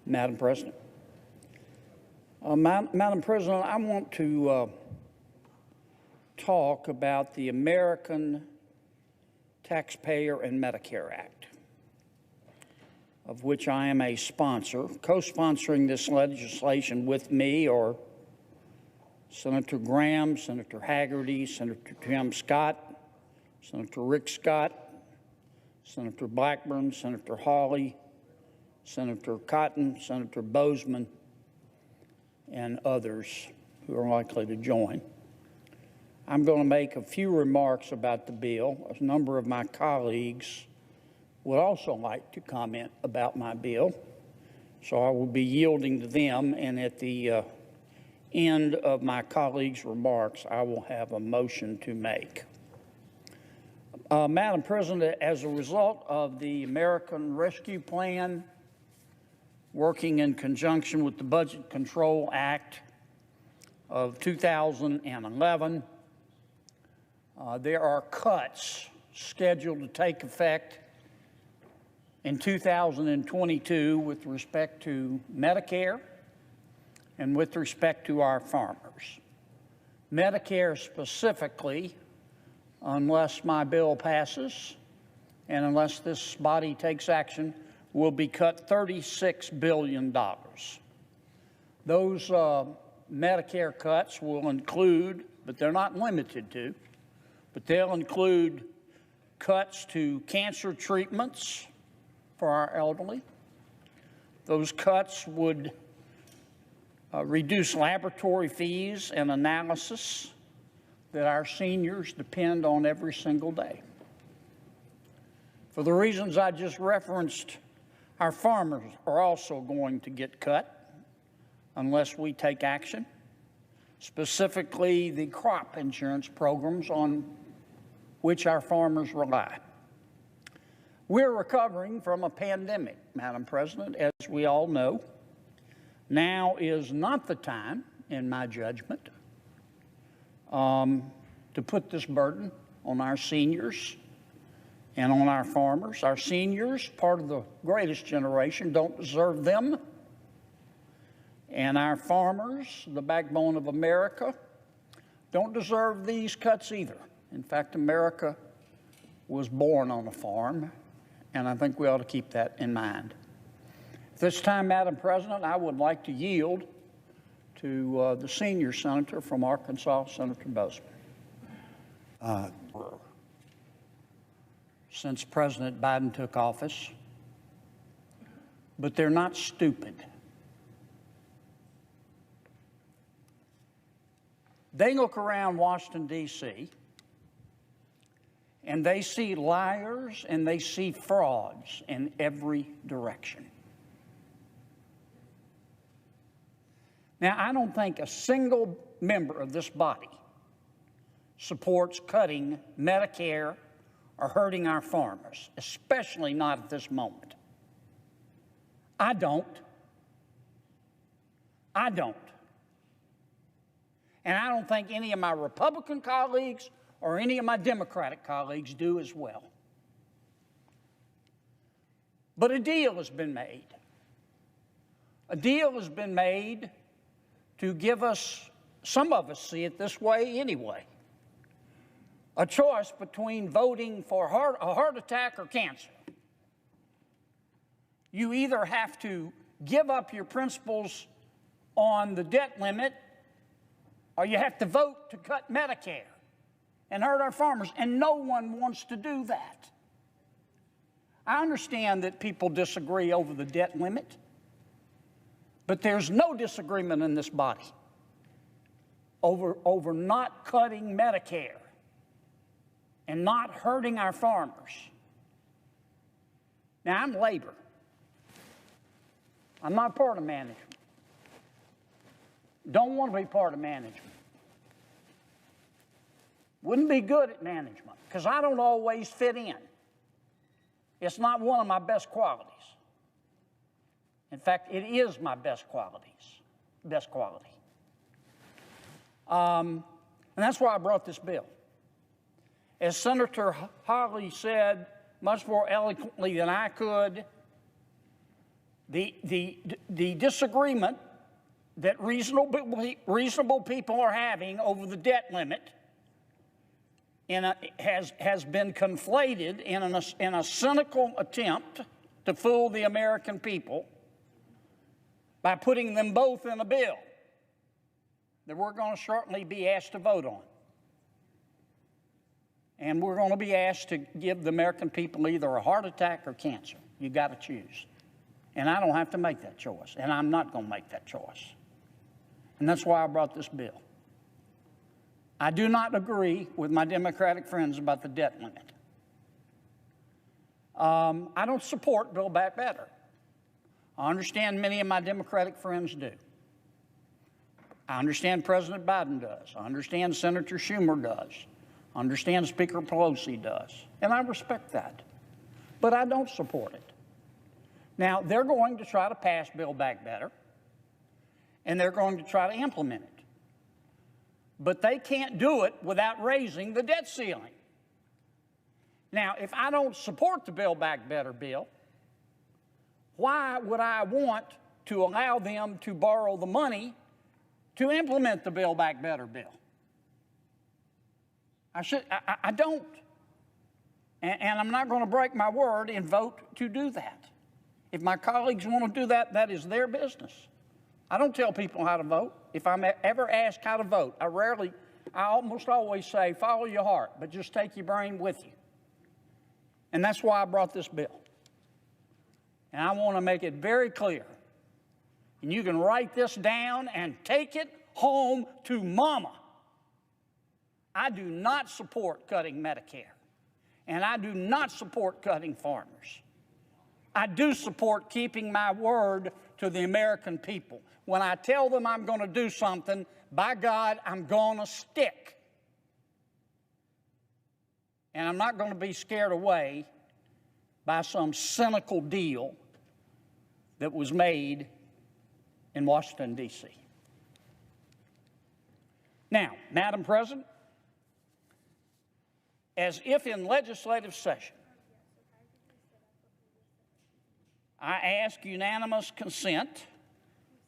Madam President. Madam President, I want to talk about the American Taxpayer and Medicare Act, of which I am a sponsor. Co-sponsoring this legislation with me are Senator Graham, Senator Hagerty, Senator Tim Scott, Senator Rick Scott, Senator Blackburn, Senator Hawley, Senator Cotton, Senator Bozeman, and others who are likely to join. I'm going to make a few remarks about the bill. A number of my colleagues would also like to comment about my bill, so I will be yielding to them, and at the end of my colleagues' remarks, I will have a motion to make. Madam President, as a result of the American Rescue Plan, working in conjunction with the Budget Control Act of 2011, there are cuts scheduled to take effect in 2022 with respect to Medicare and with respect to our farmers. Medicare specifically, unless my bill passes and unless this body takes action, will be cut $36 billion. Those Medicare cuts will include, but they're not limited to, but they'll include cuts to cancer treatments for our elderly. Those cuts would reduce laboratory fees and analysis that our seniors depend on every single day. For the reasons I just referenced, our farmers are also going to get cut unless we take action, specifically the crop insurance programs on which our farmers rely. We're recovering from a pandemic, Madam President, as we all know. Now is not the time, in my judgment, to put this burden on our seniors and on our farmers. Our seniors, part of the greatest generation, don't deserve them. And our farmers, the backbone of America, don't deserve these cuts either. In fact, America was born on a farm, and I think we ought to keep that in mind. At this time, Madam President, I would like to yield to the senior senator from Arkansas, Senator Bozeman. Since President Biden took office, but they're not stupid. They look around Washington, D.C., and they see liars and they see frauds in every direction. Now, I don't think a single member of this body supports cutting Medicare or hurting our farmers, especially not at this moment. I don't. And I don't think any of my Republican colleagues or any of my Democratic colleagues do as well. But a deal has been made. A deal has been made to give us, some of us see it this way anyway, a choice between voting for a heart attack or cancer. You either have to give up your principles on the debt limit, or you have to vote to cut Medicare and hurt our farmers, and no one wants to do that. I understand that people disagree over the debt limit, but there's no disagreement in this body over not cutting Medicare and not hurting our farmers. Now, I'm labor. I'm not part of management. Don't want to be part of management. Wouldn't be good at management because I don't always fit in. It's not one of my best qualities. In fact, it is my best quality. And that's why I brought this bill. As Senator Hawley said much more eloquently than I could, The disagreement that reasonable people are having over the debt limit has been conflated in a cynical attempt to fool the American people by putting them both in a bill that we're going to shortly be asked to vote on. And we're going to be asked to give the American people either a heart attack or cancer. You got to choose. And I don't have to make that choice, and I'm not going to make that choice. And that's why I brought this bill. I do not agree with my Democratic friends about the debt limit. I don't support Build Back Better. I understand many of my Democratic friends do. I understand President Biden does. I understand Senator Schumer does. I understand Speaker Pelosi does. And I respect that. But I don't support it. Now, they're going to try to pass Build Back Better, and they're going to try to implement it. But they can't do it without raising the debt ceiling. Now, if I don't support the Build Back Better bill, why would I want to allow them to borrow the money to implement the Build Back Better bill? I don't. And I'm not going to break my word and vote to do that. If my colleagues want to do that, that is their business. I don't tell people how to vote. If I'm ever asked how to vote, I almost always say, follow your heart, but just take your brain with you. And that's why I brought this bill. And I want to make it very clear. And you can write this down and take it home to mama. I do not support cutting Medicare. And I do not support cutting farmers. I do support keeping my word to the American people. When I tell them I'm going to do something, by God, I'm going to stick. And I'm not going to be scared away by some cynical deal that was made in Washington, D.C. Now, Madam President, as if in legislative session, I ask unanimous consent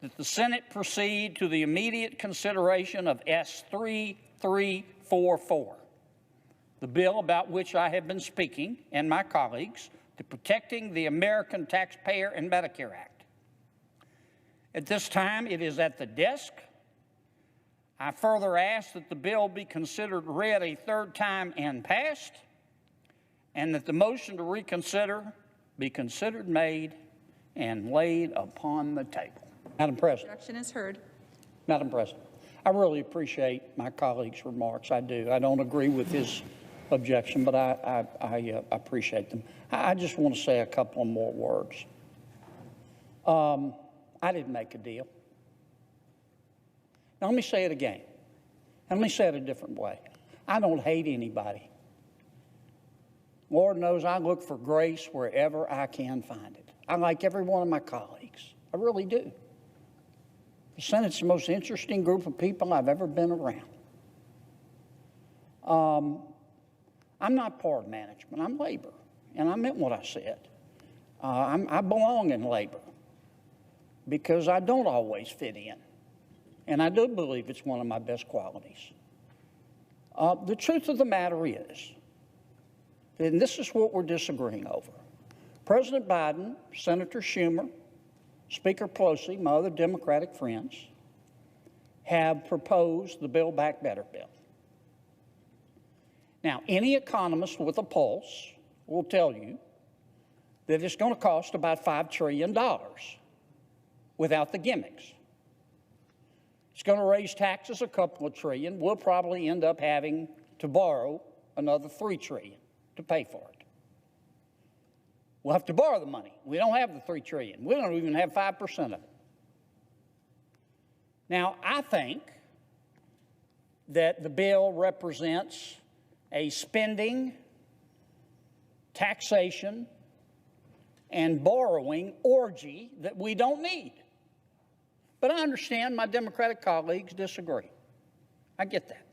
that the Senate proceed to the immediate consideration of S3344, the bill about which I have been speaking, and my colleagues, the Protecting the American Taxpayer and Medicare Act. At this time, it is at the desk. I further ask that the bill be considered read a third time and passed, and that the motion to reconsider be considered made and laid upon the table. Madam President. Objection is heard. Madam President, I really appreciate my colleague's remarks. I do. I don't agree with his objection, but I appreciate them. I just want to say a couple more words. I didn't make a deal. Now, let me say it again. And let me say it a different way. I don't hate anybody. Lord knows I look for grace wherever I can find it. I like every one of my colleagues. I really do. The Senate's the most interesting group of people I've ever been around. I'm not part of management. I'm labor. And I meant what I said. I belong in labor because I don't always fit in. And I do believe it's one of my best qualities. The truth of the matter is, and this is what we're disagreeing over, President Biden, Senator Schumer, Speaker Pelosi, my other Democratic friends, have proposed the Build Back Better bill. Now, any economist with a pulse will tell you that it's going to cost about $5 trillion without the gimmicks. It's going to raise taxes a couple of trillion. We'll probably end up having to borrow another $3 trillion to pay for it. We'll have to borrow the money. We don't have the $3 trillion. We don't even have 5% of it. Now, I think that the bill represents a spending, taxation, and borrowing orgy that we don't need. But I understand my Democratic colleagues disagree. I get that.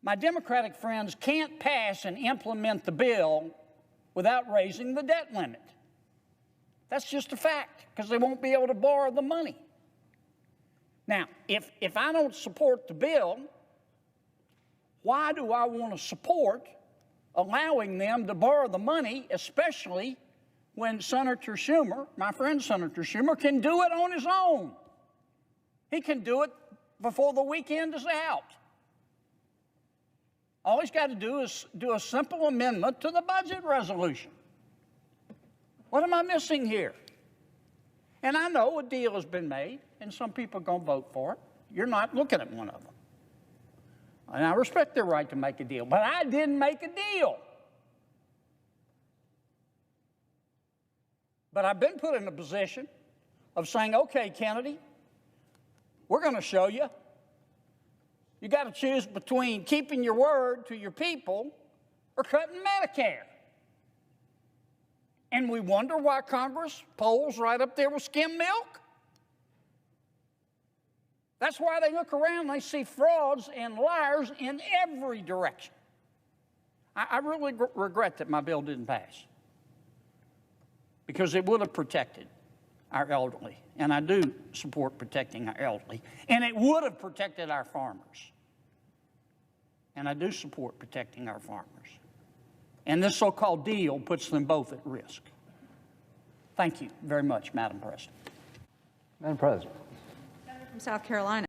My Democratic friends can't pass and implement the bill without raising the debt limit. That's just a fact, because they won't be able to borrow the money. Now, if I don't support the bill, why do I want to support allowing them to borrow the money, especially when Senator Schumer, my friend Senator Schumer, can do it on his own? He can do it before the weekend is out. All he's got to do is do a simple amendment to the budget resolution. What am I missing here? And I know a deal has been made, and some people are going to vote for it. You're not looking at one of them. And I respect their right to make a deal, but I didn't make a deal. But I've been put in a position of saying, okay, Kennedy, we're going to show you. You got to choose between keeping your word to your people or cutting Medicare. And we wonder why Congress polls right up there with skim milk. That's why they look around and they see frauds and liars in every direction. I really regret that my bill didn't pass, because it would have protected our elderly. And I do support protecting our elderly. And it would have protected our farmers. And I do support protecting our farmers. And this so-called deal puts them both at risk. Thank you very much, Madam President. Madam President. Senator from South Carolina.